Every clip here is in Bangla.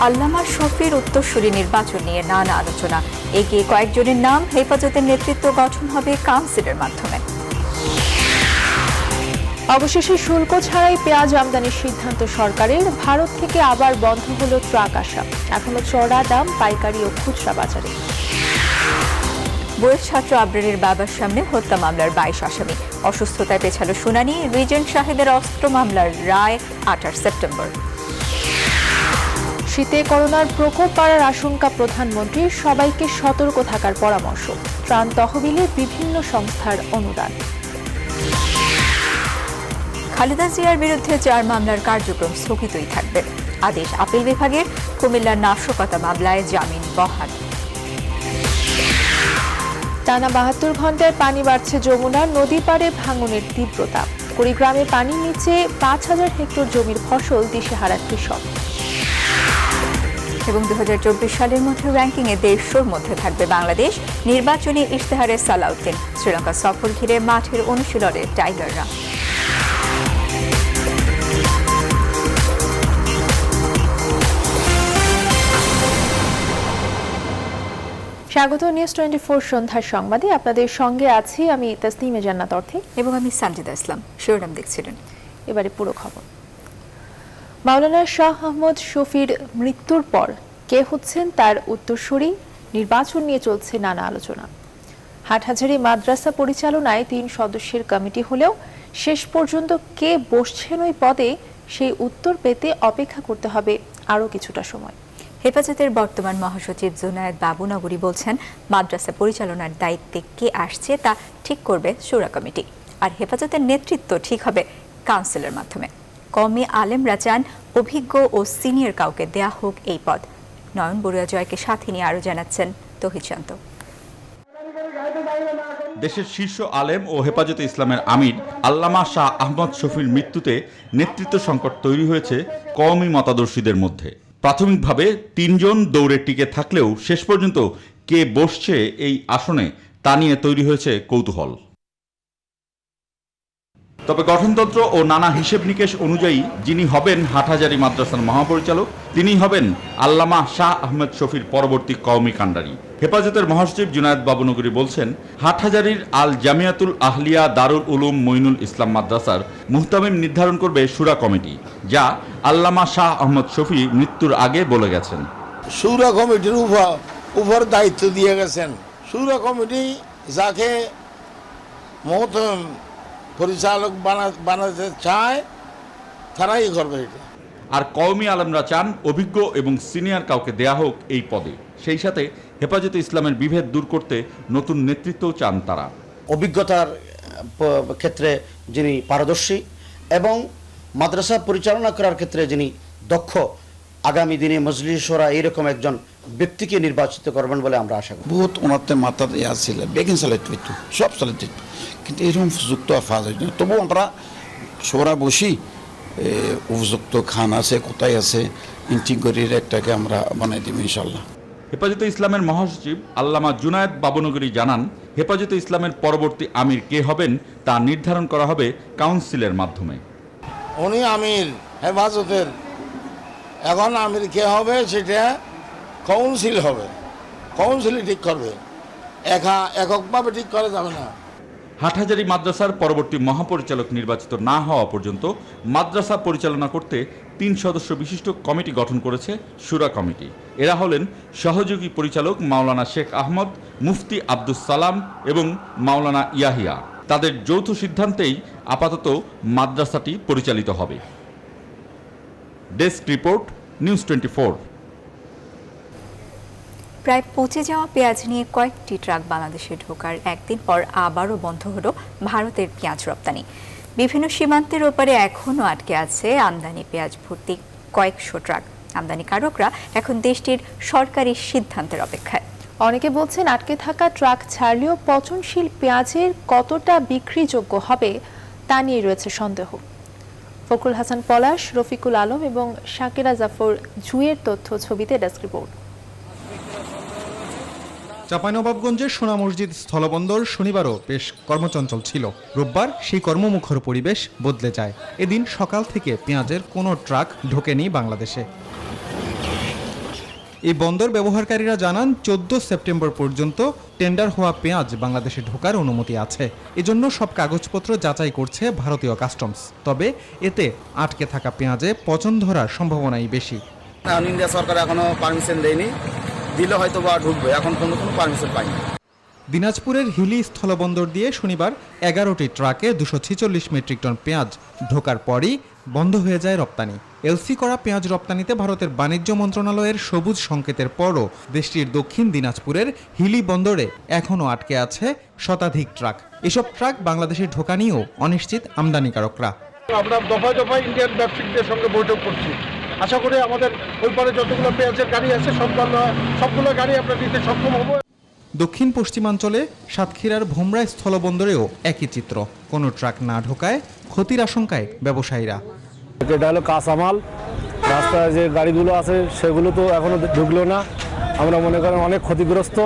আল্লামা শফির উত্তরসূরি নির্বাচন নিয়ে নানা আলোচনা। এগিয়ে কয়েকজনের নাম, হেফাজতের নেতৃত্ব গঠন হবে কাউন্সিলের মাধ্যমে। অবশেষে শুল্ক ছাড়াই পেঁয়াজ আমদানির সিদ্ধান্ত সরকারের। ভারত থেকে আবার বন্ধ হলো ট্রাক আসা। এখনো চড়া দাম পাইকারি ও খুচরা বাজারে। বুয়েট ছাত্র আবরারের বাবার সামনে হত্যা মামলার 22 আসামি। অসুস্থতায় পেছালো শুনানি। রিজেন্ট সাহেবের অস্ত্র মামলার রায় 28 সেপ্টেম্বর। শীতে করোনার প্রকোপ বাড়ার আশঙ্কা প্রধানমন্ত্রীর, সবাইকে সতর্ক থাকার পরামর্শ। ত্রাণ তহবিলে বিভিন্ন সংস্থার অনুদান। খালেদা জিয়ার বিরুদ্ধে 4 মামলার কার্যক্রম স্থগিতই থাকবে। আদেশ আপিল বিভাগের। কুমিল্লার নাশকতা মামলায় জামিন বহাল। টানা 72 ঘন্টায় পানি বাড়ছে যমুনার। নদী পাড়ে ভাঙনের তীব্রতা। কুড়িগ্রামে পানির নিচে 5000 হেক্টর জমির ফসল দিশেহারা কৃষক। এবং 2024 সালের মধ্যে র্যাঙ্কিংয়ে 150-র মধ্যে থাকবে বাংলাদেশ। নির্বাচনী ইশতেহারে সালাউদ্দিন। শ্রীলঙ্কা সফর ঘিরে মাঠের অনুশীলনে টাইগাররা। স্বাগত নিউজ 24 সন্ধ্যার সংবাদে। আপনাদের সঙ্গে আছি আমি তাসনিমে জান্নাত অর্থী এবং আমি সানজিদা ইসলাম। শিরোনাম দেখছিলেন। এবারে পুরো খবর। মাওলানা শাহ আহমদ শফির মৃত্যুর পর কে হচ্ছেন তার উত্তরসূরি, নির্বাচন নিয়ে চলছে নানা আলোচনা। হাটহাজারী মাদ্রাসা পরিচালনায় 3 সদস্যের কমিটি হলেও শেষ পর্যন্ত কে বসছেন ওই পদে সেই উত্তর পেতে অপেক্ষা করতে হবে আরও কিছুটা সময়। হেফাজতের বর্তমান মহাসচিব জুনায়েদ বাবুনগরী বলছেন, মাদ্রাসা পরিচালনার দায়িত্বে কে আসছে তা ঠিক করবে শুরা কমিটি, আর হেফাজতের নেতৃত্ব ঠিক হবে কাউন্সিলের মাধ্যমে। কওমি আলেমরা চান অভিজ্ঞ ও সিনিয়র কাউকে দেয়া হোক এই পদ। নয়ন বড়ুয়া জয়কে সাথে নিয়ে আরও জানাচ্ছেন তৌহিদ শান্ত। দেশের শীর্ষ আলেম ও হেফাজতে ইসলামের আমির আল্লামা শাহ আহমদ শফির মৃত্যুতে নেতৃত্ব সংকট তৈরি হয়েছে কওমি মতাদর্শীদের মধ্যে। প্রাথমিকভাবে 3 জন দৌড়ে টিকে থাকলেও শেষ পর্যন্ত কে বসছে এই আসনে তা নিয়ে তৈরি হয়েছে কৌতূহল। তবে গঠনতন্ত্র ও নানা হিসেব নিকেশ অনুযায়ী যিনি হবেন হাটহাজারী মাদ্রাসার মহাপরিচালক, তিনিই হবেন আল্লামা শাহ আহমদ শফির পরবর্তী কওমি কান্ডারি। হেফাজতের মহাসচিব জুনায়েদ বাবুনগরী বলছেন, হাটহাজারীর আল জামিয়াতুল আহলিয়া দারুল উলুম মঈনুল ইসলাম মাদ্রাসার মুহতামিম নির্ধারণ করবে শুরা কমিটি, যা আল্লামা শাহ আহমদ শফি মৃত্যুর আগে বলে গেছেন। শুরা কমিটির উপর দায়িত্ব দিয়ে গেছেন। শুরা কমিটি যাকে মুহতামিম পরিচালক বানাতে চায় তারাই করবে এটা। আর কওমি আলেমরা চান অভিজ্ঞ এবং সিনিয়র কাউকে দেয়া হোক এই পদে। সেই সাথে হেফাজতে ইসলামের বিভেদ দূর করতে নতুন নেতৃত্বও চান তারা। অভিজ্ঞতার ক্ষেত্রে যিনি পারদর্শী এবং মাদ্রাসা পরিচালনা করার ক্ষেত্রে যিনি দক্ষ, আগামী দিনে মজলিস শোরা এইরকম একজন ব্যক্তিকে নির্বাচিত করবেন বলে আমরা আশা করি। বহুত ওনাতে মাথাতে ছিল বেগিন চালাইতে হইতো, সব চালাইতে হইতো, কিন্তু এরকম উপযুক্ত ফাজ হইতো না। তবু আমরা সোরা বসি উপযুক্ত খান আছে, কোথায় আছে, ইন্টিগ্রির একটাকে আমরা বানাই দিব ইনশাল্লাহ। হেফাজতে ইসলামের মহাসচিব আল্লামা জুনায়েদ বাবুনগরী জানান, হেফাজতে ইসলামের পরবর্তী আমির কে হবেন তা নির্ধারণ করা হবে কাউন্সিলের মাধ্যমে। উনি আমির হেফাজতের, এখন আমির কে হবে সেটা কাউন্সিল হবে, কাউন্সিলই ঠিক করবে, এককভাবে ঠিক করা যাবে না। হাটহাজারী মাদ্রাসার পরবর্তী মহাপরিচালক নির্বাচিত না হওয়া পর্যন্ত মাদ্রাসা পরিচালনা করতে 3 সদস্য বিশিষ্ট কমিটি গঠন করেছে শুরা কমিটি। এরা হলেন সহযোগী পরিচালক মাওলানা শেখ আহমদ, মুফতি আব্দুস সালাম এবং মাওলানা ইয়াহিয়া। তাদের যৌথ সিদ্ধান্তেই আপাতত মাদ্রাসাটি পরিচালিত হবে। Desk report, news 24। প্রায় পচে যাওয়া পেঁয়াজ নিয়ে কয়েকটি ট্রাক বাংলাদেশে ঢোকার একদিন পর আবারও বন্ধ হলো ভারতের পেঁয়াজ রপ্তানি। বিভিন্ন সীমান্তের ওপারে এখনও আটকে আছে আমদানি পেঁয়াজ ভর্তি কয়েকশো ট্রাক। আমদানিকারকরা এখন দেশটির সরকারি সিদ্ধান্তের অপেক্ষায়। অনেকে বলছেন, আটকে থাকা ট্রাক ছাড়লেও পচনশীল পেঁয়াজের কতটা বিক্রিযোগ্য হবে তা নিয়ে রয়েছে সন্দেহ। ফখরুল হাসান পলাশ, রফিকুল আলম এবং শাকিরা জাফর জুয়ের তথ্য ছবিতে ডেস্ক রিপোর্ট। চাঁপাইনবাবগঞ্জের সোনা মসজিদ স্থলবন্দর শনিবারও বেশ কর্মচঞ্চল ছিল। রোববার সেই কর্মমুখর পরিবেশ বদলে যায়। এদিন সকাল থেকে পেঁয়াজের কোনো ট্রাক ঢোকেনি বাংলাদেশে। এই বন্দর ব্যবহারকারীরা জানান 14 সেপ্টেম্বর পর্যন্ত টেন্ডার হওয়া পেঁয়াজ বাংলাদেশে ঢোকার অনুমতি আছে। এজন্য সব কাগজপত্র যাচাই করছে ভারতীয় কাস্টমস। তবে এতে আটকে থাকা পেঁয়াজে পচন ধরার সম্ভাবনাই বেশি। ইন্ডিয়া সরকার এখনো পারমিশন দেয়নি, দিলে হয়তো বা ঢুকবে, এখন কোনো পারমিশন পাইনি। দিনাজপুরের হিলি স্থলবন্দর দিয়ে শনিবার 11টি ট্রাকে 246 মেট্রিক টন পেঁয়াজ ঢোকার পরই বন্ধ হয়ে যায় রপ্তানি। এলসি করা পেঁয়াজ রপ্তানিতে ভারতের বাণিজ্য মন্ত্রণালয়ের সবুজ সংকেতের পরও দেশটির দক্ষিণ দিনাজপুরের হিলি বন্দরে এখনও আটকে আছে শতাধিক ট্রাক। এসব ট্রাক বাংলাদেশে ঢোকা নিয়েও অনিশ্চিত আমদানিকারকরা। আমরা দফায় দফায় ইন্ডিয়ান ব্যবসায়ীদের সঙ্গে বৈঠক করছি। আশা করি আমাদের ওই পারে যতগুলো পেঁয়াজের গাড়ি আছে সবগুলো গাড়ি আমরা নিতে সক্ষম হব। দক্ষিণ পশ্চিমাঞ্চলে সাতক্ষীরার ভোমরা স্থলবন্দরেও একই চিত্র। কোনো ট্রাক না ঢোকায় ক্ষতির আশঙ্কায় ব্যবসায়ীরা। এটা হলো কাঁচামাল, রাস্তায় যে গাড়িগুলো আছে সেগুলো তো এখনো ঢুকলো না, আমরা মনে করেন অনেক ক্ষতিগ্রস্ত।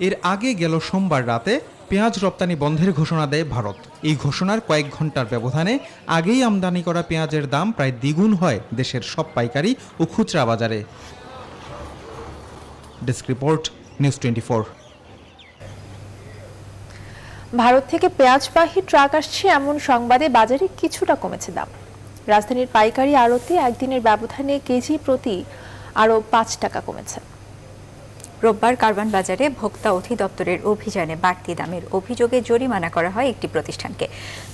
এর আগে গেল সোমবার রাতে পেঁয়াজ রপ্তানি বন্ধের ঘোষণা দেয় ভারত। এই ঘোষণার কয়েক ঘন্টার ব্যবধানে আগেই আমদানি করা পেঁয়াজের দাম প্রায় দ্বিগুণ হয় দেশের সব পাইকারি ও খুচরা বাজারে। Desk report, news 24। ভারত থেকে পেঁয়াজবাহী ট্রাক আসছে এমন সংবাদে বাজারে কিছুটা কমেছে দাম। রাজধানীর পাইকারি আড়তে একদিনের ব্যবধানে কেজি প্রতি আরও 5 টাকা কমেছে। রোববার কারওয়ান বাজারে ভোক্তা অধিদপ্তরের অভিযানে বাড়তি দামের অভিযোগে জরিমানা করা হয় একটি প্রতিষ্ঠানকে।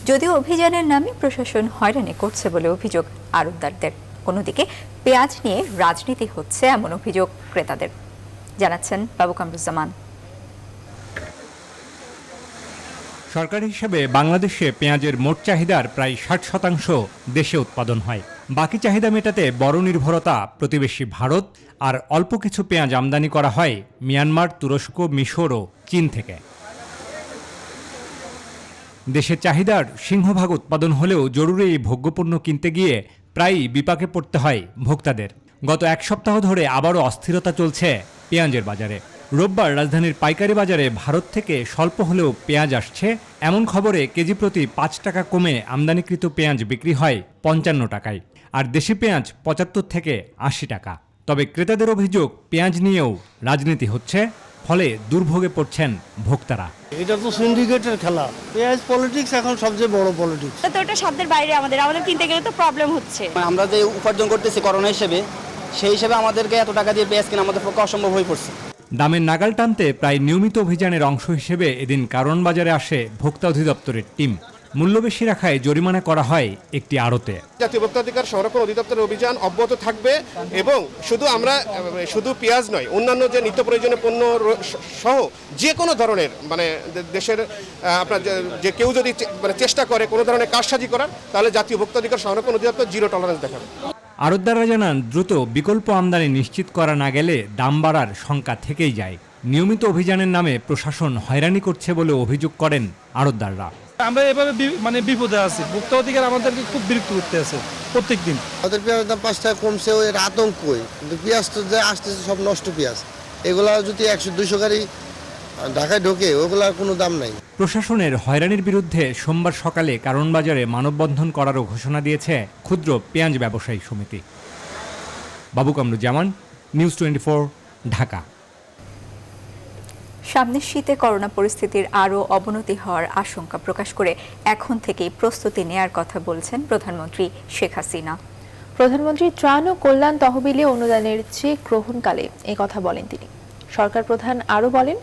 যদিও অভিযানের নামে প্রশাসন হয়রানি করছে বলে অভিযোগ আড়তদারদের। অন্যদিকে পেঁয়াজ নিয়ে রাজনীতি হচ্ছে এমন অভিযোগ ক্রেতাদের। জানাচ্ছেন বাবু কামরুজ্জামান। সরকারি হিসেবে বাংলাদেশে পেঁয়াজের মোট চাহিদার প্রায় 60% দেশে উৎপাদন হয়। বাকি চাহিদা মেটাতে বড় নির্ভরতা প্রতিবেশী ভারত, আর অল্প কিছু পেঁয়াজ আমদানি করা হয় মিয়ানমার, তুরস্ক, মিশর ও চীন থেকে। দেশের চাহিদার সিংহভাগ উৎপাদন হলেও জরুরি এই ভোগ্যপণ্য কিনতে গিয়ে প্রায়ই বিপাকে পড়তে হয় ভোক্তাদের। গত এক সপ্তাহ ধরে আবারও অস্থিরতা চলছে পেঁয়াজের বাজারে। রোববার রাজধানীর পাইকারি বাজারে ভারত থেকে স্বল্প হলেও পেঁয়াজ আসছে এমন খবরে কেজি প্রতি 5 টাকা কমে আমদানিকৃত পেঁয়াজ বিক্রি হয় 55 টাকায়, আর দেশি পেঁয়াজ 75 থেকে 80 টাকা। তবে ক্রেতাদের অভিযোগ পেঁয়াজ নিয়েও রাজনীতি হচ্ছে, ফলে দুর্ভোগে পড়ছেন ভোক্তারা। এটা তো সিন্ডিকেটের খেলা, পেঁয়াজ পলিটিক্স এখন সবচেয়ে বড় পলিটিক্স। তো এটা শব্দের বাইরে আমাদের কিনতে গেলে তো প্রবলেম হচ্ছে। আমরা যে উপার্জন করতেছি করোনা হিসেবে, সেই হিসেবে আমাদেরকে এত টাকা দিয়ে পেঁয়াজ কিনা আমাদের পক্ষে অসম্ভব হয়ে পড়ছে। দামের নাগাল টানতে প্রায় নিয়মিত অভিযানের অংশ হিসেবে এদিন কারওয়ান বাজারে আসে ভোক্তা অধিদপ্তরের টিম। মূল্য বেশি রাখায় জরিমানা করা হয় একটি আড়তে। জাতীয় ভোক্তাধিকার সংরক্ষণ অধিদপ্তরের অভিযান অব্যাহত থাকবে এবং শুধু পেঁয়াজ নয়, অন্যান্য যে নিত্য প্রয়োজনীয় পণ্য সহ যে কোনো ধরনের দেশের আপনার যে কেউ যদি চেষ্টা করে কোনো ধরনের কারসাজি করার, তাহলে জাতীয় ভোক্তাধিকার সংরক্ষণ অধিদপ্তর জিরো টলারেন্স দেখাবে। আড়তদাররা জানান, দ্রুত বিকল্প আমদানি নিশ্চিত করা না গেলে দাম বাড়ার শঙ্কা থেকেই যায়। নিয়মিত অভিযানের নামে প্রশাসন হয়রানি করছে বলে অভিযোগ করেন আড়তদাররা। আমরা এভাবে বিপদে আছি, ভোক্তা অধিকার আমাদেরকে খুব বিরক্ত করতে আছে প্রত্যেকদিন। আমাদের পেঁয়াজের দাম 5 টাকা কমছে, এর আতঙ্কই। কিন্তু পেঁয়াজ তো যে আসতেছে সব নষ্ট পেঁয়াজ, এগুলা যদি 100-200 গাড়ি ঢাকায় ঢোকে, ওগুলার কোনো দাম নাই। প্রশাসনের হয়রানির বিরুদ্ধে সোমবার সকালে কারওয়ান বাজারে মানববন্ধন করারও ঘোষণা দিয়েছে ক্ষুদ্র পেঁয়াজ ব্যবসায়ী সমিতি। বাবু কামরুজ্জামান, নিউজ 24, ঢাকা। সামনের শীতে করোনা পরিস্থিতির আরও অবনতি হওয়ার আশঙ্কা প্রকাশ করে এখন থেকেই প্রস্তুতি নেয়ার কথা বলছেন প্রধানমন্ত্রী শেখ হাসিনা। প্রধানমন্ত্রী ত্রাণ ও কল্যাণ তহবিলে অনুদানের চেক গ্রহণকালে এই কথা বলেন তিনি। সরকার প্রধান আরও বলেন,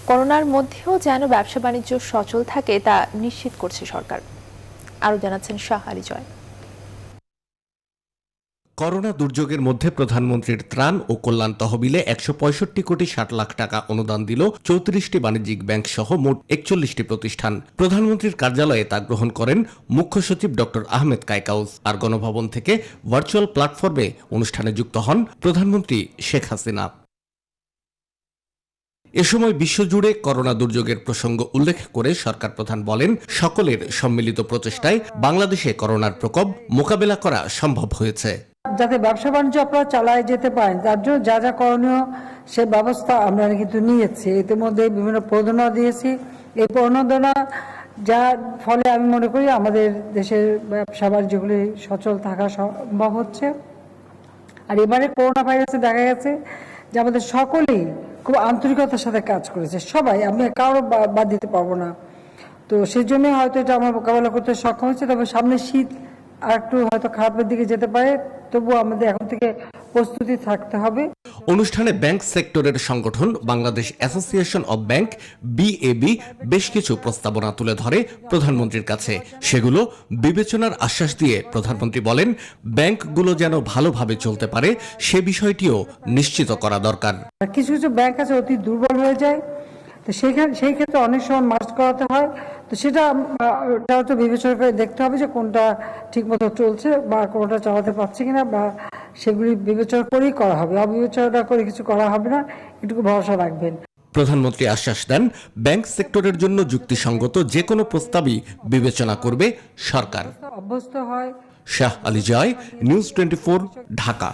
করোনার মধ্যেও যেন ব্যবসা বাণিজ্য সচল থাকে তা নিশ্চিত করছে সরকার। আরও জানাচ্ছেন শাহ আলী জয়। করোনা দুর্যোগের মধ্যে প্রধানমন্ত্রীর ত্রাণ ও কল্যাণ তহবিলে 165 কোটি 60 লাখ টাকা অনুদান দিল 34টি বাণিজ্যিক ব্যাংক সহ মোট 41টি প্রতিষ্ঠান। প্রধানমন্ত্রীর কার্যালয়ে তা গ্রহণ করেন মুখ্য সচিব ডক্টর আহমেদ কায়কাউস। আর গণভবন থেকে ভার্চুয়াল প্ল্যাটফর্মে অনুষ্ঠানে যুক্ত হন প্রধানমন্ত্রী শেখ হাসিনা। এ সময় বিশ্বজুড়ে করোনা দুর্যোগের প্রসঙ্গ উল্লেখ করে সরকার প্রধান বলেন, সকলের সম্মিলিত প্রচেষ্টায় বাংলাদেশে করোনার প্রকোপ মোকাবেলা করা সম্ভব হয়েছে। যাতে ব্যবসা বাণিজ্য আপনারা চালায় যেতে পারেন, তার জন্য যা যা করণীয় সে ব্যবস্থা আমরা কিন্তু নিয়েছি। ইতিমধ্যে বিভিন্ন প্রণোদনা দিয়েছি। এই প্রণোদনা যার ফলে আমি মনে করি আমাদের দেশের ব্যবসা বাণিজ্যগুলি সচল থাকা সম্ভব হচ্ছে। আর এবারে করোনা ভাইরাসে দেখা গেছে যে আমাদের সকলেই খুব আন্তরিকতার সাথে কাজ করেছে, সবাই, আমি কারো বাদ দিতে পারবো না। তো সেই জন্য হয়তো এটা আমরা মোকাবেলা করতে সক্ষম হয়েছে। তবে সামনে শীত আর একটু হয়তো খারাপের দিকে যেতে পারে, তবুও আমাদের এখন থেকে প্রস্তুতি থাকতে হবে। অনুষ্ঠানে ব্যাংক সেক্টরের সংগঠন Bangladesh association of bank BAB বেশ কিছু প্রস্তাবনা তুলে ধরে প্রধানমন্ত্রীর কাছে। সেগুলো বিবেচনার আশ্বাস দিয়ে প্রধানমন্ত্রী বলেন, ব্যাংকগুলো যেন ভালোভাবে চলতে পারে সে বিষয়টিও নিশ্চিত করা দরকার। কিছু কিছু ব্যাংক আছে অতি দুর্বল হয়ে যায়, তো সেই ক্ষেত্রে অনেক সময় মার্জ করাতে হয়। তো সেটা তো বিবেচনা করে দেখতে হবে যে কোনটা ঠিকমতো চলছে বা কোনটা চালাতে পারছে কিনা, বা সেগুলি বিবেচনা করেই করা হবে, অবিবেচনা করে কিছু করা হবে না, এটুকু ভরসা রাখবেন। প্রধানমন্ত্রী আশ্বাস দেন, ব্যাংক সেক্টরের জন্য যুক্তিসঙ্গত যে কোনো প্রস্তাবই বিবেচনা করবে সরকার। অভ্যস্ত হয়। শাহ আলী জয়, নিউজ 24, ঢাকা।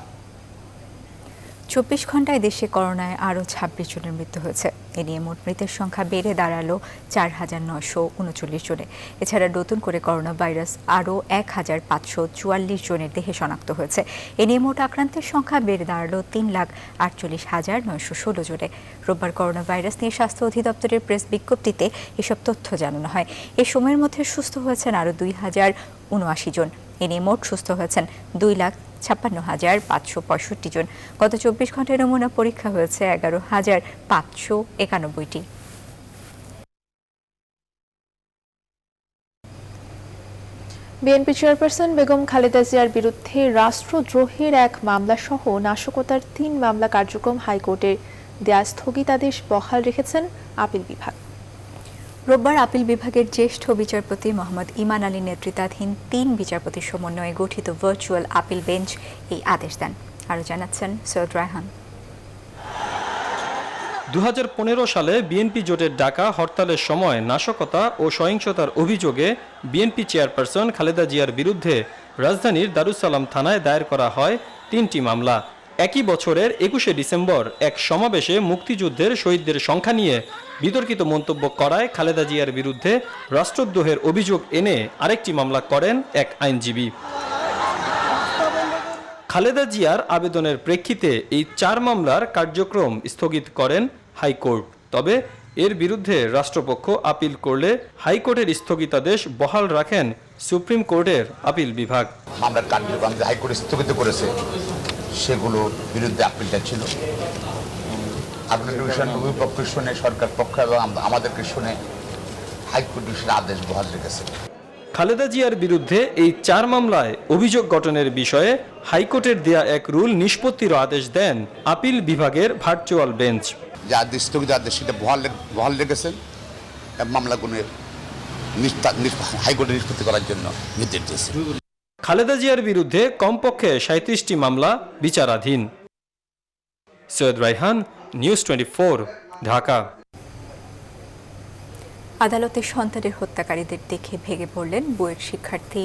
24 ঘন্টায় দেশে করোনায় আরও 26 জনের মৃত্যু হয়েছে। এ নিয়ে মোট মৃতের সংখ্যা বেড়ে দাঁড়ালো 4,939 জনে। এছাড়া নতুন করে করোনা ভাইরাস আরও 1,544 জনের দেহে শনাক্ত হয়েছে। এ নিয়ে মোট আক্রান্তের সংখ্যা বেড়ে দাঁড়ালো 3,48,916 জনে। রোববার করোনা ভাইরাস নিয়ে স্বাস্থ্য অধিদপ্তরের প্রেস বিজ্ঞপ্তিতে এসব তথ্য জানানো হয়। এ সময়ের মধ্যে সুস্থ হয়েছেন আরও 2,079 জন। এ নিয়ে মোট সুস্থ হয়েছেন 2,56,565 জন। গত 24 ঘন্টায় নমুনা পরীক্ষা হয়েছে 11,591টি। বিএনপি চেয়ারপারসন বেগম খালেদা জিয়ার বিরুদ্ধে রাষ্ট্রদ্রোহের এক মামলা সহ নাশকতার 3 মামলা কার্যক্রম হাইকোর্টের দেয়া স্থগিতাদেশ বহাল রেখেছেন আপিল বিভাগ। রোববার আপিল বিভাগের জ্যেষ্ঠ বিচারপতি মোহাম্মদ ইমান আলী নেতৃত্বাধীন 3 বিচারপতির সমন্বয়ে গঠিত ভার্চুয়াল আপিল বেঞ্চ এই আদেশ দেন। আরও জানাচ্ছেন সৈয়দ রায়হান। 2015 সালে বিএনপি জোটের ডাকা হরতালের সময় নাশকতা ও সহিংসতার অভিযোগে বিএনপি চেয়ারপারসন খালেদা জিয়ার বিরুদ্ধে রাজধানীর দারুসালাম থানায় দায়ের করা হয় 3টি মামলা। একই বছরের 21শে ডিসেম্বর এক সমাবেশে মুক্তিযুদ্ধের শহীদদের সংখ্যা নিয়ে বিতর্কিত মন্তব্য করায় খালেদা জিয়ার বিরুদ্ধে রাষ্ট্রদ্রোহের অভিযোগ এনে আরেকটি মামলা করেন এক আইনজীবী। খালেদা জিয়ার আবেদনের প্রেক্ষিতে এই 4 মামলার কার্যক্রম স্থগিত করেন হাইকোর্ট। তবে এর বিরুদ্ধে রাষ্ট্রপক্ষ আপিল করলে হাইকোর্টের স্থগিতাদেশ বহাল রাখেন সুপ্রিম কোর্টের আপিল বিভাগ। মামলার কার্যক্রম হাইকোর্ট স্থগিত করেছে, সেগুলোর বিরুদ্ধে আপিলটা ছিল। আপিল ডিভিশন পক্ষ শুনে, সরকার পক্ষ এবং আমাদেরকে শুনে হাইকোর্ট ডিভিশন আদেশ বহাল রেখেছে। খালেদা জিয়ার বিরুদ্ধে এই 4 মামলায় অভিযোগ গঠনের বিষয়ে হাইকোর্টের দেয়া এক রুল নিষ্পত্তির আদেশ দেন আপিল বিভাগের ভার্চুয়াল বেঞ্চ। যে আদেশ স্থগিত আদেশ সেটা বহাল রেখেছেন, মামলাগুলোর হাইকোর্টে নিষ্পত্তি করার জন্য নির্দেশ দিয়েছে। খালেদা জিয়ার বিরুদ্ধে কমপক্ষে 37টি মামলা বিচারাধীন। সৈয়দ রায়হান, নিউজ 24, ঢাকা। আদালতে সন্তানের হত্যাকারীদের দেখে ভেঙে পড়লেন বুয়েট শিক্ষার্থী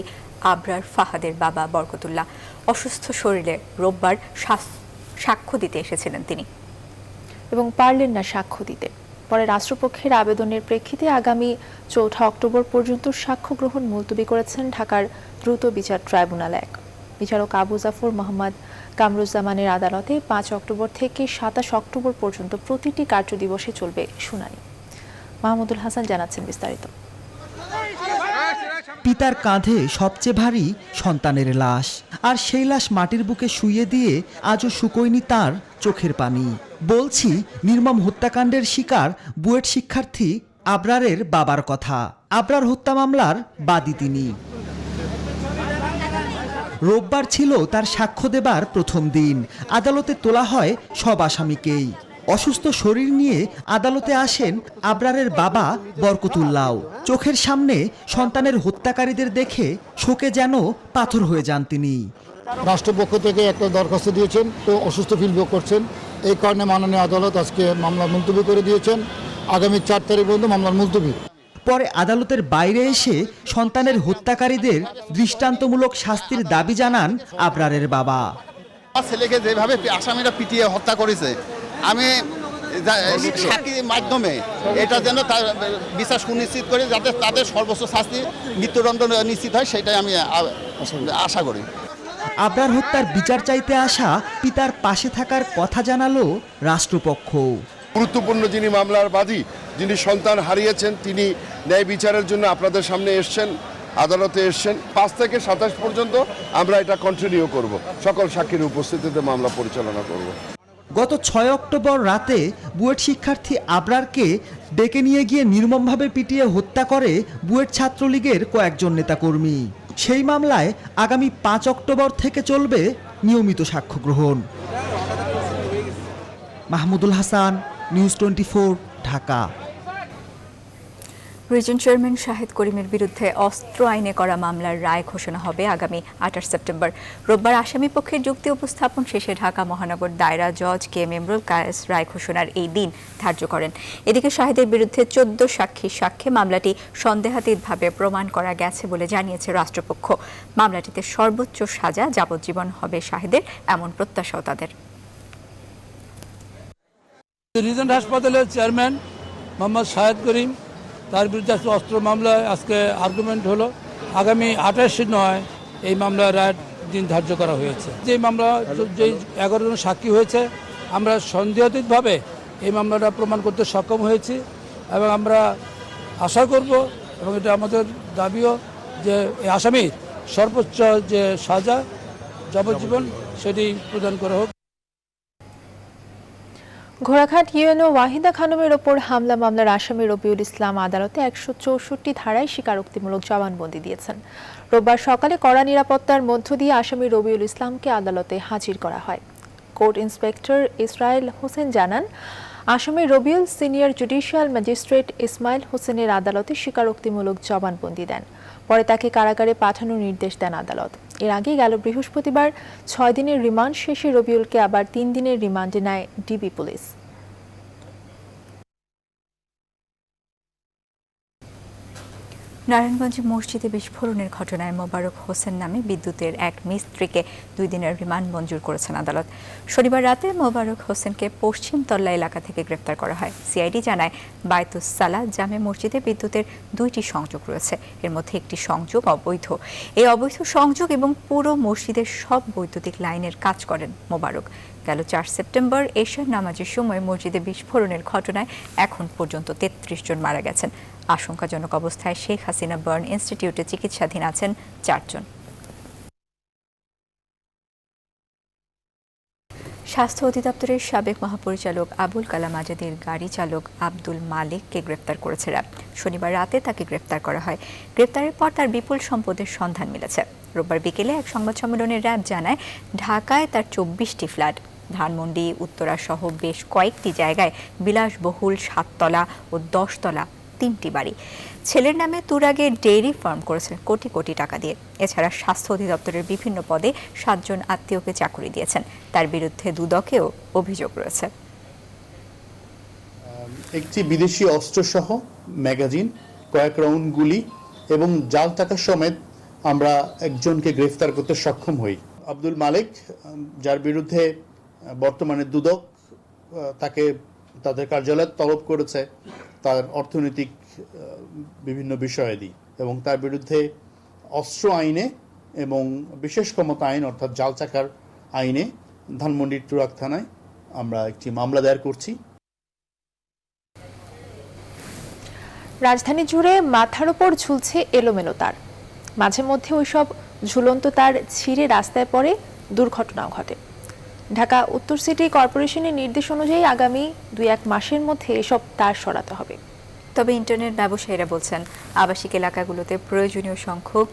আবরার ফাহাদের বাবা বরকতুল্লাহ। অসুস্থ শরীরে রোববার সাক্ষ্য দিতে এসেছিলেন তিনি এবং পারলেন না সাক্ষ্য দিতে। পরে রাষ্ট্রপক্ষের আবেদনের প্রেক্ষিতে আগামী 4 অক্টোবর পর্যন্ত সাক্ষ্য গ্রহণ মুলতবি করেছেন ঢাকার দ্রুত বিচার ট্রাইব্যুনাল 1। বিচারক আবু জাফর মোহাম্মদ কামরুজ্জামানের আদালতে 5 অক্টোবর থেকে 27 অক্টোবর পর্যন্ত প্রতিটি কার্যদিবসে চলবে শুনানি। মাহমুদুল হাসান জানাচ্ছেন বিস্তারিত। পিতার কাঁধে সবচেয়ে ভারী সন্তানের লাশ, আর সেই লাশ মাটির বুকে শুইয়ে দিয়ে আজও শুকোয়নি তার চোখের পানি। বলছি নির্মম হত্যাকাণ্ডের শিকার বুয়েট শিক্ষার্থী আবরারের বাবার কথা। আবরার হত্যা মামলার বাদী তিনি। রোববার ছিল তার সাক্ষ্য দেবার প্রথম দিন। আদালতে তোলা হয় সব আসামিকেই। অসুস্থ শরীর নিয়ে আদালতে আসেন আবরারের বাবা বরকতুল্লাহ। চোখের সামনে সন্তানের হত্যাকারীদের দেখে শোকে যেন পাথর হয়ে যান তিনি। রাষ্ট্রপক্ষ থেকে একটা দরখাস্ত দিয়েছেন, তো অসুস্থ ফিল করছেন, এই কারণে মাননীয় আদালত আজকে মামলা মুলতবি করে দিয়েছেন। আগামী 4 তারিখ পর্যন্ত মামলার মুলতবি। পরে আদালতের বাইরে এসে সন্তানের হত্যাকারীদের দৃষ্টান্তমূলক শাস্তির দাবি জানান আবরারের বাবা। ছেলেকে যেভাবে আসামিরা পিটিয়ে হত্যা করেছে, আমি সাক্ষীর মাধ্যমে এটা যেন তার বিচার সুনিশ্চিত করে, যাতে তাদের সর্বোচ্চ শাস্তি মৃত্যুদণ্ড নিশ্চিত হয়, সেটাই আমি আশা করি। আবরার হত্যার বিচার চাইতে আসা পিতার পাশে থাকার কথা জানালো রাষ্ট্রপক্ষ। গুরুত্বপূর্ণ যিনি মামলার বাদী, যিনি সন্তান হারিয়েছেন, তিনি ন্যায় বিচারের জন্য আপনাদের সামনে এসছেন, আদালতে এসছেন। 5 থেকে 27 পর্যন্ত আমরা এটা কন্টিনিউ করব, সকল সাক্ষীর উপস্থিতিতে মামলা পরিচালনা করব। গত 6 অক্টোবর রাতে বুয়েট শিক্ষার্থী আবরারকে ডেকে নিয়ে গিয়ে নির্মমভাবে পিটিয়ে হত্যা করে বুয়েট ছাত্রলীগের কয়েকজন নেতাকর্মী। সেই মামলায় আগামী 5 অক্টোবর থেকে চলবে নিয়মিত সাক্ষ্য গ্রহণ। Mahmudul Hasan, news 24, Dhaka. Reason chairman Shahed করিমের বিরুদ্ধে অস্ত্র আইনে করা মামলার রায় ঘোষণা হবে আগামী 28 সেপ্টেম্বর। রোববার আসামি পক্ষের যুক্তি উপস্থাপন শেষে ঢাকা মহানগর দায়রা জজ কে এম ইমরুল কায়েস রায় ঘোষণার এই দিন ধার্য করেন। এদিকে শাহেদের বিরুদ্ধে 14 সাক্ষীর সাক্ষ্যে মামলাটি সন্দেহাতীতভাবে প্রমাণ করা গেছে বলে জানিয়েছে রাষ্ট্রপক্ষ। মামলাটিতে সর্বোচ্চ সাজা যাবজ্জীবন হবে শাহেদের, এমন প্রত্যাশাও তাদের। রিজেন্ট হাসপাতালের চেয়ারম্যান মোহাম্মদ শাহেদ করিম, তার বিরুদ্ধে অস্ত্র মামলায় আজকে আর্গুমেন্ট হলো। আগামী 28/9 এই মামলার রায়ের দিন ধার্য করা হয়েছে। যে মামলা যে 11 জন সাক্ষী হয়েছে, আমরা সন্দেহাতীতভাবে এই মামলাটা প্রমাণ করতে সক্ষম হয়েছি এবং আমরা আশা করব এবং এটা আমাদের দাবিও যে এই আসামির সর্বোচ্চ যে সাজা যাবজ্জীবন সেটি প্রদান করা হোক। ঘোড়াঘাট ইউএনও ওয়াহিদা খানমের ওপর হামলা মামলার আসামি রবিউল ইসলাম আদালতে 164 ধারায় স্বীকারোক্তিমূলক জবানবন্দি দিয়েছেন। রোববার সকালে কড়া নিরাপত্তার মধ্য দিয়ে আসামি রবিউল ইসলামকে আদালতে হাজির করা হয়। কোর্ট ইন্সপেক্টর ইসরায়েল হোসেন জানান, আসামি Rabiul senior judicial magistrate Ismail হোসেনের আদালতে স্বীকারোক্তিমূলক জবানবন্দি দেন। পরে তাকে কারাগারে পাঠানোর নির্দেশ দেন আদালত। এর আগে গেল বৃহস্পতিবার 6 দিনের রিমান্ড শেষে রবিউলকে আবার 3 দিনের রিমান্ডে নেয় ডিবি পুলিশ। নারায়ণগঞ্জে মসজিদে বিস্ফোরণের ঘটনায় মোবারক হোসেন নামে বিদ্যুতের এক মিস্ত্রিকে 2 দিনের রিমান্ড মঞ্জুর করেছেন আদালত। শনিবার রাতে মোবারক হোসেনকে পশ্চিম তল্লা এলাকা থেকে গ্রেপ্তার করা হয়। সিআইডি জানায়, বায়তুস সালাহ জামে মসজিদে বিদ্যুতের 2টি সংযোগ রয়েছে, এর মধ্যে একটি সংযোগ অবৈধ। এই অবৈধ সংযোগ এবং পুরো মসজিদের সব বৈদ্যুতিক লাইনের কাজ করেন মোবারক। গেল 4 সেপ্টেম্বর এশার নামাজের সময় মসজিদে বিস্ফোরণের ঘটনায় এখন পর্যন্ত 33 জন মারা গেছেন। আশঙ্কাজনক অবস্থায় শেখ হাসিনা বার্ন ইনস্টিটিউটে চিকিৎসাধীন আছেন 4 জন। স্বাস্থ্য অধিদপ্তরের সাবেক মহাপরিচালক আবুল কালাম আজাদের গাড়ি চালক আব্দুল মালিককে গ্রেপ্তার করেছে র্যাব। শনিবার রাতে তাকে গ্রেপ্তার করা হয়। গ্রেপ্তারের পর তার বিপুল সম্পদের সন্ধান মিলেছে। রোববার বিকেলে এক সংবাদ সম্মেলনে র্যাব জানায়, ঢাকায় তার 24টি ফ্ল্যাট, ধানমন্ডি, উত্তরা সহ বেশ কয়েকটি জায়গায় বিলাসবহুল 7 তলা ও 10 তলা 3টি বাড়ি। ছেলের নামে তুরাগে ডেইরি ফার্ম করেছেন কোটি কোটি টাকা দিয়ে। এছাড়া স্বাস্থ্য অধিদপ্তরের বিভিন্ন পদে 7 জন আত্মীয়কে চাকরি দিয়েছেন। তার বিরুদ্ধে দুদকেও অভিযোগ রয়েছে। একটি বিদেশি অস্ত্রসহ ম্যাগাজিন, কয়েক রাউন্ড গুলি এবং জাল টাকা সমেত আমরা একজনকে গ্রেফতার করতে সক্ষম হই। আব্দুল মালিক, যার বিরুদ্ধে বর্তমানে দুদক তাকে তাদের কার্যালয়ে তলব করেছে তার অর্থনৈতিক বিভিন্ন বিষয়াদি, এবং তার বিরুদ্ধে অস্ত্র আইনে এবং বিশেষ ক্ষমতা আইন অর্থাৎ জাল টাকার আইনে ধানমন্ডির তুরাগ থানায় আমরা একটি মামলা দায়ের করছি। রাজধানী জুড়ে মাথার উপর ঝুলছে এলোমেলো তার, মাঝে মধ্যে ওইসব ঝুলন্ত তার ছিঁড়ে রাস্তায় পড়ে, দুর্ঘটনাও ঘটে। ঢাকা উত্তর সিটি কর্পোরেশনের নির্দেশ অনুযায়ী আগামী 2-1 মাসের মধ্যে এসব তার সরাতে হবে। তবে ইন্টারনেট ব্যবসায়ীরা বলছেন, আবাসিক এলাকাগুলোতে প্রয়োজনীয় সংখ্যক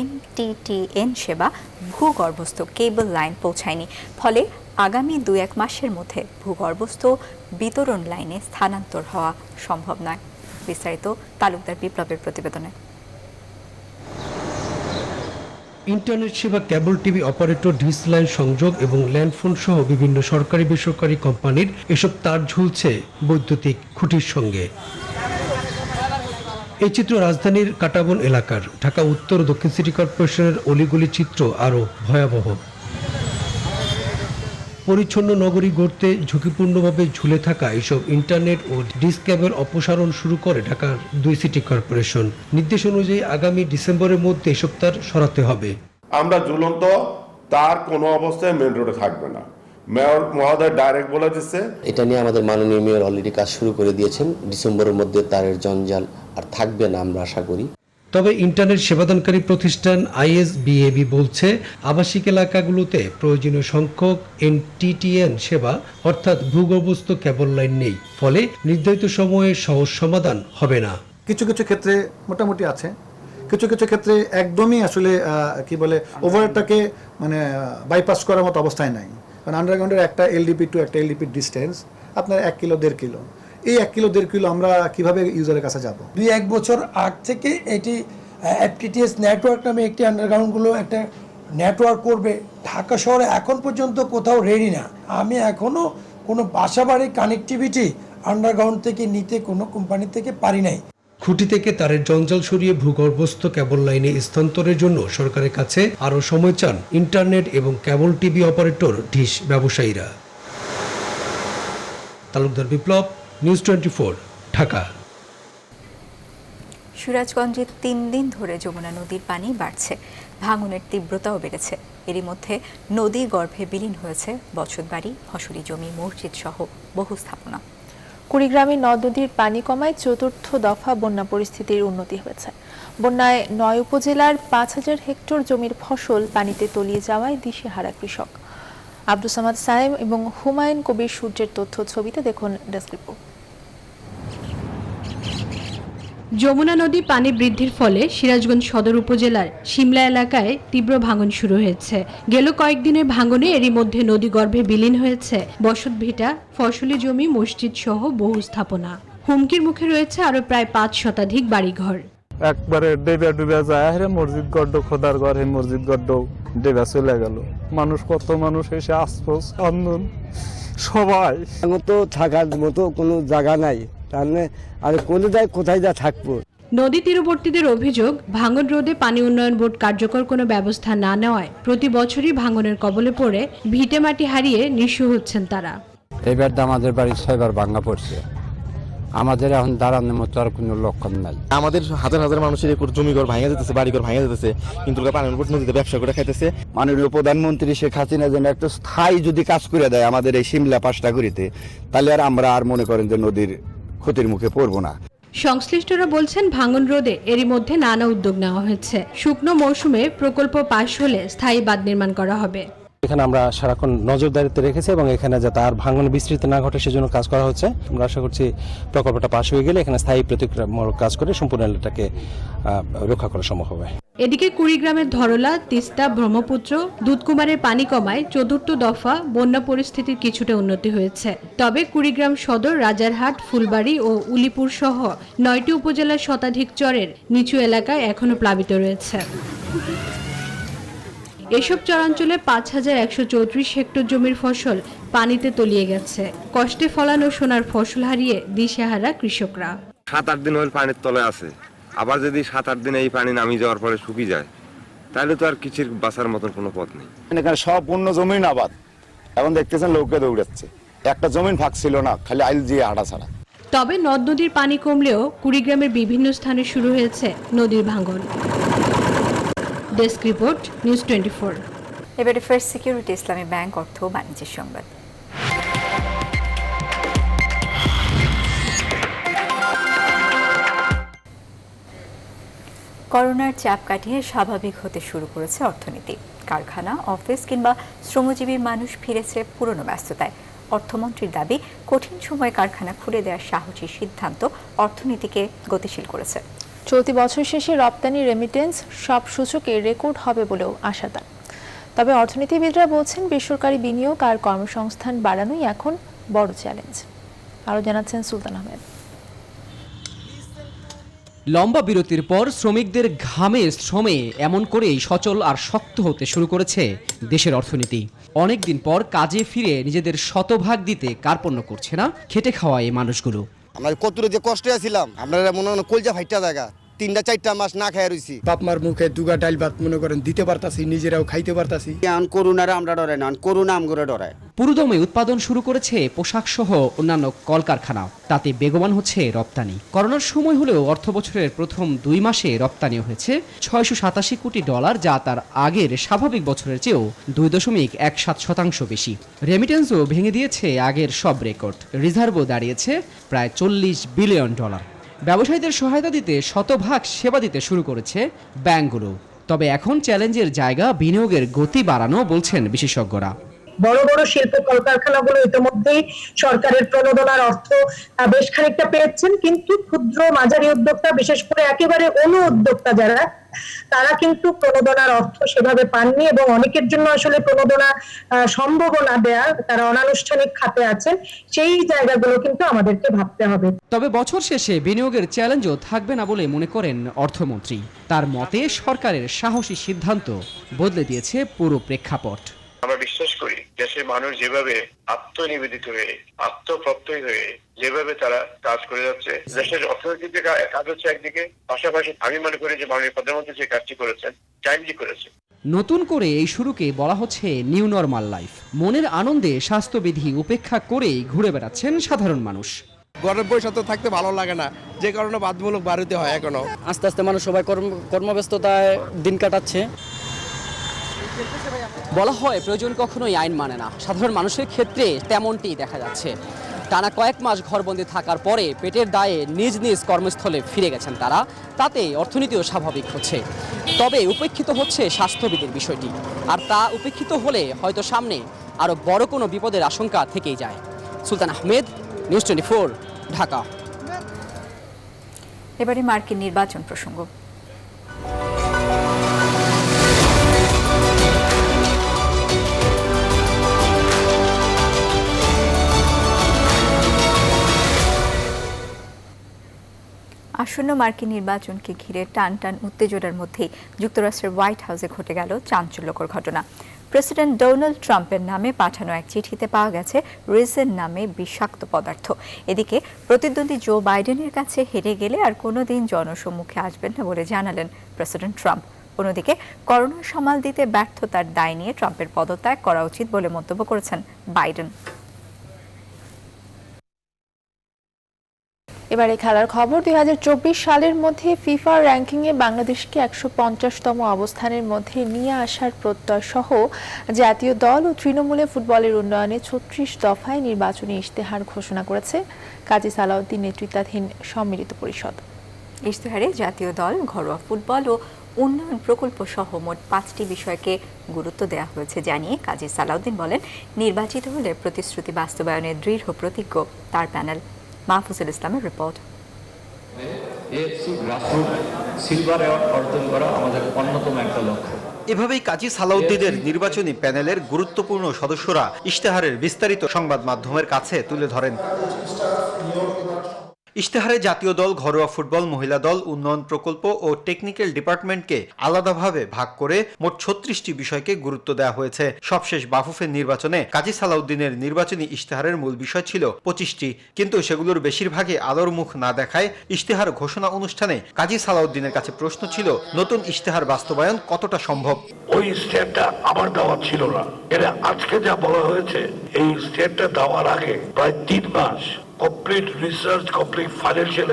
NTTN সেবা ভূগর্ভস্থ কেবল লাইন পৌঁছায়নি। ফলে আগামী 2-1 মাসের মধ্যে ভূগর্ভস্থ বিতরণ লাইনে স্থানান্তর হওয়া সম্ভব নয়। বিস্তারিত তালুকদার বিপ্লবের প্রতিবেদনে। ইন্টারনেট সেবা, cable TV operator, dish line সংযোগ এবং ল্যান্ডফোন সহ বিভিন্ন সরকারি বেসরকারি কোম্পানির এসব তার ঝুলছে বৈদ্যুতিক খুঁটির সঙ্গে। এই চিত্র রাজধানীর কাটাবন এলাকার। ঢাকা উত্তর ও দক্ষিণ সিটি কর্পোরেশনের অলিগলি চিত্র আরও ভয়াবহ। পরিচ্ছন্ন নগরী গড়তে ঝুঁকিপূর্ণভাবে ঝুলে থাকা এসব ইন্টারনেট ও ডিশ কেবল অপসারণ শুরু করে ঢাকার 2 সিটি কর্পোরেশন। নির্দেশ অনুযায়ী আগামী ডিসেম্বরের মধ্যে এসব তার সরাতে হবে। আমরা ঝুলন্ত তার কোনো অবস্থায় মেন রোডে থাকবে না। মেয়র মহোদয় ডাইরেক্ট বলে দিচ্ছে। এটা নিয়ে আমাদের মাননীয় মেয়র অলরেডি কাজ শুরু করে দিয়েছেন। ডিসেম্বরের মধ্যে তারের জঞ্জাল আর থাকবে না আমরা আশা করি। তবে ইন্টারনেট সেবাদানকারী প্রতিষ্ঠান ISBAB বলছে আবাসিক এলাকাগুলোতে প্রয়োজনীয় সংখ্যক NTTN সেবা অর্থাৎ ভূগর্ভস্থ কেবল লাইন নেই, ফলে নির্ধারিত সময়ে সহজ সমাধান হবে না। কিছু কিছু ক্ষেত্রে মোটামুটি আছে, কিছু কিছু ক্ষেত্রে একদমই আসলে কি বলে ওভারটাকে মানে বাইপাস করার মতো অবস্থায় নাই। কারণ আন্ডারগ্রাউন্ডের একটা LDP টু একটা LDP ডিস্টেন্স আপনার 1 কিলো 1.5 কিলো, এই 1 কিলো 1.5 কিলো আমরা কিভাবে ইউজারের কাছে যাব? 2-1 বছর আগ থেকে এটি FTTH নেটওয়ার্ক নামে একটি আন্ডারগ্রাউন্ডগুলো একটা নেটওয়ার্ক করবে। ঢাকা শহরে এখন পর্যন্ত কোথাও রেডি না। আমি এখনো কোনো বাসাবাড়ির কানেক্টিভিটি আন্ডারগ্রাউন্ড থেকে নিতে কোনো কোম্পানি থেকে পারি নাই। খুঁটি থেকে তারের জঞ্জাল সরিয়ে ভূগর্ভস্থ কেবল লাইনে স্থানান্তরের জন্য সরকারের কাছে আরও সময় চান ইন্টারনেট এবং কেবল টিভি অপারেটর ডিশ ব্যবসায়ীরা। তালুকদার বিপ্লব, নিউজ 24, ঢাকা। সিরাজগঞ্জে 3 দিন ধরে যমুনা নদীর পানি বাড়ছে, ভাঙনের তীব্রতাও বেড়েছে। এরই মধ্যে নদী গর্ভে বিলীন হয়েছে বসতবাড়ি, ফসলি জমি, মসজিদ সহ বহু স্থাপনা। কুড়িগ্রামে নদ নদীর পানি কমায় 4র্থ দফা বন্যা পরিস্থিতির উন্নতি হয়েছে। বন্যায় 9 উপজেলার 5000 হেক্টর জমির ফসল পানিতে তলিয়ে যাওয়ায় দিশেহারা কৃষক। আব্দুস সামাদ সাইম এবং হুমায়ুন কবির সূর্যের তথ্য ছবিতে দেখুন ডেস্ক রিপোর্ট। যমুনা নদী পানি বৃদ্ধির ফলে সিরাজগঞ্জ সদর উপজেলার শিমলা এলাকায় তীব্র ভাঙন শুরু হয়েছে। গেল কয়েকদিনের ভাঙনে এরই মধ্যে নদী গর্ভে বিলীন হয়েছে বসতভিটা, ফসলি জমি, মসজিদ সহ বহু স্থাপনা। হুমকির মুখে রয়েছে আরো প্রায় 5 শতাধিক বাড়িঘর। একবারে ডুবে যায়, মসজিদ গড্ড, খোদার ঘর, মসজিদ গড্ড ডেবে চলে গেল। মানুষ, কত মানুষ এসে আশ্রয় আন্দোলন, সবাই তো থাকার মতো কোনো জায়গা নাই, তাহলে আর কোথায় যা থাকবো। নদী তীরবর্তীদের অভিযোগ, ভাঙন রোধে পানি উন্নয়ন বোর্ড কার্যকর কোনো ব্যবস্থা না নেওয়ায় প্রতি বছরই ভাঙনের কবলে পড়ে ভিটে মাটি হারিয়ে নিঃস্ব হচ্ছেন তারা। এবার আমাদের বাড়ির 6 বার ভাঙা পড়ছে। আমাদের এখন দাঁড়ানোর মতো আর কোনো লক্ষণ নাই। আমাদের হাজার হাজার মানুষের জমি ঘর ভাঙা যেতেছে, বাড়ি ঘর ভাঙা যেতেছে, কিন্তু পানির উপর নদীতে ব্যবসা করে খাইতেছে। মাননীয় প্রধানমন্ত্রী শেখ হাসিনা যেন একটা স্থায়ী যদি কাজ করে দেয় আমাদের এই শিমলা 5টা করিতে, তাহলে আর আমরা আর মনে করেন যে নদীর ক্ষতির মুখে পড়বো না। সংশ্লিষ্টরা বলছেন ভাঙন রোধে এরই মধ্যে নানা উদ্যোগ নেওয়া হয়েছে। শুকনো মৌসুমে প্রকল্প পাশ হলে স্থায়ী বাঁধ নির্মাণ করা হবে। এখানে আমরা সারাক্ষণ নজরদারিতে রেখেছি এবং এখানে যাতে আর ভাঙন বিস্তৃত না ঘটে সেজন্য কাজ করা হচ্ছে। আমরা আশা করছি প্রকল্পটা পাশ হয়ে গেলে এখানে স্থায়ী প্রতিক্রিয়ামূলক কাজ করে সম্পূর্ণ এলাকাকে রক্ষা করা সম্ভব হবে। এদিকে কুড়িগ্রামের ধরলা, তিস্তা, ব্রহ্মপুত্র, দুধকুমারের পানি কমায় 4র্থ দফা বন্যা পরিস্থিতির কিছুটা উন্নতি হয়েছে। তবে কুড়িগ্রাম সদর, রাজারহাট, ফুলবাড়ি ও উলিপুর সহ 9টি উপজেলার শতাধিক চরের নিচু এলাকায় এখনো প্লাবিত রয়েছে। এসব চরাঞ্চলে 5134 হেক্টর জমির ফসল পানিতে তলিয়ে গেছে। কষ্টে ফলানো সোনার ফসল হারিয়ে দিশেহারা কৃষকরা। 7-8 দিন হল পানির তলে আছে, আবার যদি 7-8 দিন এই পানি নামিয়ে যাওয়ার পরে শুকিয়ে যায়, তাহলে তো আর কিছুর বাঁচার মতন কোনো পথ নেই। এখানে সব পূর্ণ জমিন আবাদ, এখন দেখতেছেন লোকে দৌড়াচ্ছে, একটা জমিন ফাঁক ছিল না, খালি আইল দিয়ে আড়া ছাড়া। তবে নদ নদীর পানি কমলেও কুড়িগ্রামের বিভিন্ন স্থানে শুরু হয়েছে নদীর ভাঙন। Desk report, news 24। এবারে ফার্স্ট সিকিউরিটি ইসলামী ব্যাংক অর্থ বাণিজ্যের সংবাদ। করোনার চাপ কাটিয়ে স্বাভাবিক হতে শুরু করেছে অর্থনীতি। কারখানা, অফিস কিংবা শ্রমজীবী মানুষ ফিরেছে পুরনো ব্যস্ততায়। অর্থমন্ত্রীর দাবি, কঠিন সময়ে কারখানা খুলে দেওয়ার সাহসী সিদ্ধান্ত অর্থনীতিকে গতিশীল করেছে। চলতি বছর শেষে রপ্তানি, রেমিটেন্স সব সূচকে রেকর্ড হবে বলেও আশা তার। তবে অর্থনীতিবিদরা বলছেন বেসরকারি বিনিয়োগ আর কর্মসংস্থান বাড়ানোই এখন বড় চ্যালেঞ্জ। আরও জানাচ্ছেন সুলতান আহমেদ। লম্বা বিরতির পর শ্রমিকদের ঘামে শ্রমে এমন করেই সচল আর শক্ত হতে শুরু করেছে দেশের অর্থনীতি। অনেকদিন পর কাজে ফিরে নিজেদের শতভাগ দিতে কার্পণ্য করছে না খেটে খাওয়া এই মানুষগুলো। আমরা কতটা যে কষ্টে আছিলাম, আমরা মনে হয় কলজা ফাইটা জায়গা, 3-4 মাস না খায় রইছি। বাপ মার মুখে দুগা ডাইল ভাত মনে করেন দিতে পারতাছি, নিজেরাও খাইতে পারতাছি। এখন করোনারে আমরা ডরাই না, করোনা আমগরে ডরায়। পুরোদমে উৎপাদন শুরু করেছে পোশাক সহ অন্যান্য কলকারখানা, তাতে বেগবান হচ্ছে রপ্তানি। করোনার সময় হলেও অর্থ বছরের প্রথম 2 মাসে রপ্তানি হয়েছে $687 কোটি, যা তার আগের স্বাভাবিক বছরের চেয়েও 2.17% বেশি। রেমিটেন্সও ভেঙে দিয়েছে আগের সব রেকর্ড, রিজার্ভও দাঁড়িয়েছে প্রায় $40 বিলিয়ন। ব্যবসায়ীদের সহায়তা দিতে শতভাগ সেবা দিতে শুরু করেছে ব্যাংকগুলো। তবে এখন চ্যালেঞ্জের জায়গা বিনিয়োগের গতি বাড়ানো বলছেন বিশেষজ্ঞরা। বড় বড় শিল্প কলকারখানাগুলো ইতিমধ্যেই সরকারের প্রণোদনার অর্থ বেশ খানিকটা পেয়েছেন, কিন্তু ক্ষুদ্র মাঝারি উদ্যোক্তা, বিশেষ করে একেবারে অনু উদ্যোক্তা যারা, তারা কিন্তু প্রণোদনার অর্থ সেভাবে পাননি এবং অনেকের জন্য আসলে প্রণোদনা সম্ভব না দেয়া, তারা অনানুষ্ঠানিক খাতে আছেন। সেই জায়গাগুলো কিন্তু আমাদেরকে ভাবতে হবে। তবে বছর শেষে বিনিয়োগের চ্যালেঞ্জও থাকবে না বলে মনে করেন অর্থমন্ত্রী। তার মতে সরকারের সাহসী সিদ্ধান্ত বদলে দিয়েছে পুরো প্রেক্ষাপট। আমরা বিশ্বাস করি দেশের মানুষ যেভাবে আত্মনিবেদিত হয়ে আত্মপ্রত্যয়ী হয়ে যেভাবে তারা কাজ করে যাচ্ছে, দেশের অর্থনৈতিক কাজ হচ্ছে একদিকে, পাশাপাশি আমি মনে করি যে মাননীয় প্রধানমন্ত্রী যে কাজটি করেছেন টাইমলি করেছেন। নতুন করে এই শুরুকে বলা হচ্ছে নিউ নরমাল লাইফ। মনের আনন্দে স্বাস্থ্যবিধি উপেক্ষা করেই ঘুরে বেড়াচ্ছেন সাধারণ মানুষ। ঘরের পয়সা তো থাকতে ভালো লাগে না, যে কারণে বাধ্যমূলক বাড়িতে হয়। এখনো আস্তে আস্তে মানুষ সবাই কর্মব্যস্ততায় দিন কাটাচ্ছে। বলা হয় প্রয়োজন কখনোই আইন মানে না, সাধারণ মানুষের ক্ষেত্রে তেমনটি দেখা যাচ্ছে। টানা কয়েক মাস ঘরবন্দি থাকার পরে পেটের দায়ে নিজ নিজ কর্মস্থলে ফিরে গেছেন তারা, তাতে অর্থনীতিও স্বাভাবিক হচ্ছে। তবে উপেক্ষিত হচ্ছে স্বাস্থ্যবিধির বিষয়টি, আর তা উপেক্ষিত হলে হয়তো সামনে আরও বড় কোনো বিপদের আশঙ্কা থেকেই যায়। সুলতান আহমেদ, নিউজ 24, ঢাকা। এবারে মার্কিন নির্বাচন প্রসঙ্গ। আসন্ন মার্কিন নির্বাচনকে ঘিরে টান টান উত্তেজনার মধ্যেই যুক্তরাষ্ট্রের হোয়াইট হাউসে ঘটে গেল চাঞ্চল্যকর ঘটনা। প্রেসিডেন্ট ডোনাল্ড ট্রাম্পের নামে পাঠানো এক চিঠিতে পাওয়া গেছে রিজেন নামে বিষাক্ত পদার্থ। এদিকে প্রতিদ্বন্দ্বী জো বাইডেনের কাছে হেরে গেলে আর কোনোদিন জনসম্মুখে আসবেন না বলে জানালেন প্রেসিডেন্ট ট্রাম্প। অন্যদিকে করোনা সামাল দিতে ব্যর্থতার দায় নিয়ে ট্রাম্পের পদত্যাগ করা উচিত বলে মন্তব্য করেছেন বাইডেন। এবারে খেলার খবর। 2024 সালের মধ্যে ফিফা র্যাঙ্কিংয়ে বাংলাদেশকে 150তম অবস্থানের মধ্যে নিয়ে আসার প্রত্যয় সহ জাতীয় দল ও তৃণমূলে ফুটবলের উন্নয়নে 36 দফায় নির্বাচনী ইশতেহার ঘোষণা করেছে কাজী সালাউদ্দিন নেতৃত্বাধীন সম্মিলিত পরিষদ। ইশতেহারে জাতীয় দল, ঘরোয়া ফুটবল ও উন্নয়ন প্রকল্প সহ মোট 5টি বিষয়কে গুরুত্ব দেওয়া হয়েছে জানিয়ে কাজী সালাউদ্দিন বলেন, নির্বাচিত হলে প্রতিশ্রুতি বাস্তবায়নে দৃঢ় প্রতিজ্ঞ তার প্যানেল। মাহফুজুল ইসলামের রিপোর্ট। সিলভার অ্যাওয়ার্ড অর্জন করা আমাদের অন্যতম একটা লক্ষ্য। এভাবেই কাজী সালাউদ্দিনের নির্বাচনী প্যানেলের গুরুত্বপূর্ণ সদস্যরা ইশতেহারের বিস্তারিত সংবাদ মাধ্যমের কাছে তুলে ধরেন। ইশতেহারে জাতীয় দল, ঘরোয়া ফুটবল, মহিলা দল, উন্নয়ন প্রকল্প ও টেকনিক্যাল ডিপার্টমেন্টকে আলাদাভাবে ভাগ করে মোট 36টি বিষয়কে গুরুত্ব দেওয়া হয়েছে। সবশেষ বাফুফের নির্বাচনে কাজী সালাউদ্দিনের নির্বাচনী ইশতেহারের মূল বিষয় ছিল 25টি, কিন্তু সেগুলোর বেশিরভাগই আলোর মুখ না দেখায় ইশতেহার ঘোষণা অনুষ্ঠানে কাজী সালাউদ্দিনের কাছে প্রশ্ন ছিল, নতুন ইশতেহার বাস্তবায়ন কতটা সম্ভব। ওই স্টেটটা আবার দেওয়া ছিল না, এটা আজকে যা বলা হয়েছে, এই স্টেটটা দেওয়ার আগে প্রায় 3 মাস complete research, complete financial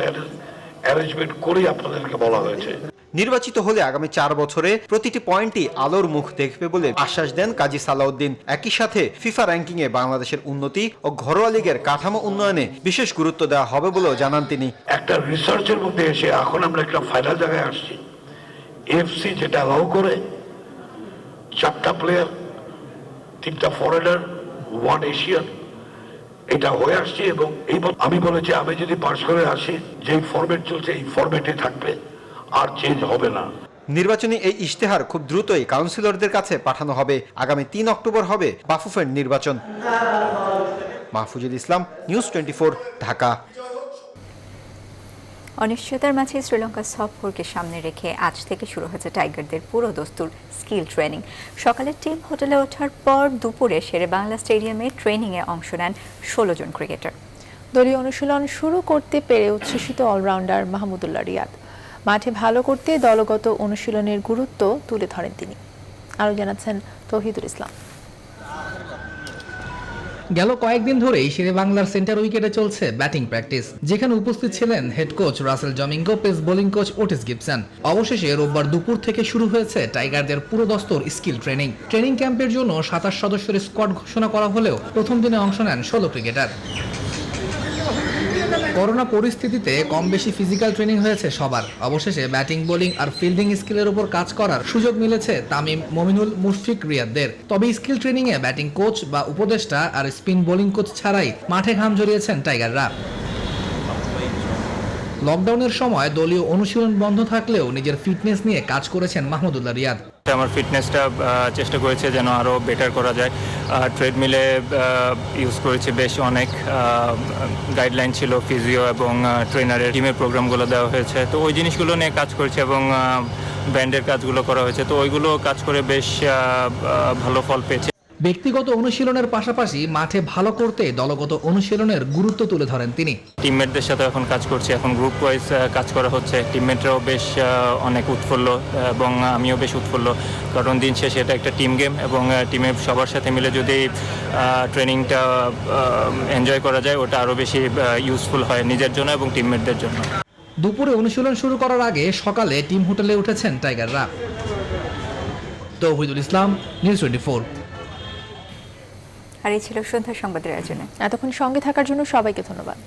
arrangement করে আপনাদেরকে বলা হয়েছে। নির্বাচিত হলে আগামী 4 বছরে প্রতিটি পয়েন্টই আলোর মুখ দেখবে বলে আশ্বাস দেন কাজী সালাউদ্দিন। একই সাথে ফিফা র্যাঙ্কিংয়ে বাংলাদেশের উন্নতি ও ঘরোয়া লীগের কাঠামো উন্নয়নে বিশেষ গুরুত্ব দেওয়া হবে বলেও জানান তিনি। একটা রিসার্চের মধ্যে এসে এখন আমরা একটা ফাইনাল জায়গায় আসছি। এফসি যেটা অ্যালাউ করে 4টা প্লেয়ার, 3টা ফরেনার, 1 এশিয়ান, এটা হয়ে আসছে। এবং এই আমি বলেছি, আমি যদি পাশ করে আসি, যেই ফরম্যাট চলছে এই ফরম্যাটে থাকবে, আর চেঞ্জ হবে না। নির্বাচনী এই ইশতেহার খুব দ্রুতই কাউন্সিলরদের কাছে পাঠানো হবে। আগামী 3 অক্টোবর হবে বাফুফের নির্বাচন। মাহফুজুল ইসলাম, নিউজ 24, ঢাকা। অনিশ্চয়তার মাঝে শ্রীলঙ্কা সফরকে সামনে রেখে আজ থেকে শুরু হয়েছে টাইগারদের পুরো দস্তুর স্কিল ট্রেনিং। সকালে টিম হোটেলে ওঠার পর দুপুরে শেরে বাংলা স্টেডিয়ামে ট্রেনিংয়ে অংশ নেন 16 জন ক্রিকেটার। দলীয় অনুশীলন শুরু করতে পেরে উচ্ছ্বসিত অলরাউন্ডার মাহমুদুল্লাহ রিয়াদ। মাঠে ভালো করতে দলগত অনুশীলনের গুরুত্ব তুলে ধরেন তিনি। আরও জানাচ্ছেন তৌহিদুল ইসলাম। গেল কয়েকদিন ধরেই শেরেবাংলার সেন্টার উইকেটে চলছে ব্যাটিং প্র্যাকটিস, যেখানে উপস্থিত ছিলেন head coach Russell Domingo, pace bowling coach Otis Gibson. অবশেষে রোববার দুপুর থেকে শুরু হয়েছে টাইগারদের পুরো দস্তর স্কিল ট্রেনিং ক্যাম্পের জন্য 27 সদস্যের স্কোয়াড ঘোষণা করা হলেও প্রথম দিনে অংশ নেন 16 ক্রিকেটার। করোনা পরিস্থিতিতে কম বেশি ফিজিক্যাল ট্রেনিং হয়েছে সবার। অবশেষে ব্যাটিং, বোলিং আর ফিল্ডিং স্কিলের উপর কাজ করার সুযোগ মিলেছে তামিম, মমিনুল, মুশফিক, রিয়াদদের। তবে স্কিল ট্রেনিং এ ব্যাটিং কোচ বা উপদেষ্টা আর স্পিন বোলিং কোচ ছাড়াই মাঠে ঘাম ঝরিয়েছেন টাইগাররা। লকডাউনের সময় দলীয় অনুশীলন বন্ধ থাকলেও নিজের ফিটনেস নিয়ে কাজ করেছেন মাহমুদুল্লাহ রিয়াদ। আমার ফিটনেসটা চেষ্টা করেছে যেন আরও বেটার করা যায়। ট্রেডমিলে ইউজ করেছে বেশ অনেক, গাইডলাইন ছিল ফিজিও এবং ট্রেনারের, টিমের প্রোগ্রামগুলো দেওয়া হয়েছে, তো ওই জিনিসগুলো নিয়ে কাজ করেছে এবং ব্যান্ডের কাজগুলো করা হয়েছে, তো ওইগুলো কাজ করে বেশ ভালো ফল পেয়েছে। ব্যক্তিগত অনুশীলনের পাশাপাশি মাঠে ভালো করতে দলগত অনুশীলনের গুরুত্ব তুলে ধরেন তিনি। টিমমেটদের সাথে এখন কাজ করছি, এখন গ্রুপ ওয়াইজ কাজ করা হচ্ছে। টিমমেটরাও বেশ অনেক উৎফুল্ল এবং আমিও বেশ উৎফুল্ল, কারণ দিন শেষে এটা একটা টিম গেম এবং টিমের সবার সাথে মিলে যদি ট্রেনিংটা এনজয় করা যায়, ওটা আরও বেশি ইউজফুল হয় নিজের জন্য এবং টিমমেটদের জন্য। দুপুরে অনুশীলন শুরু করার আগে সকালে টিম হোটেলে উঠেছেন টাইগাররা। তৌহিদুল ইসলাম, নিউজ 24। আর এই ছিল সন্ধ্যা সংবাদের আয়োজনে। এতক্ষণ সঙ্গে থাকার জন্য সবাইকে ধন্যবাদ।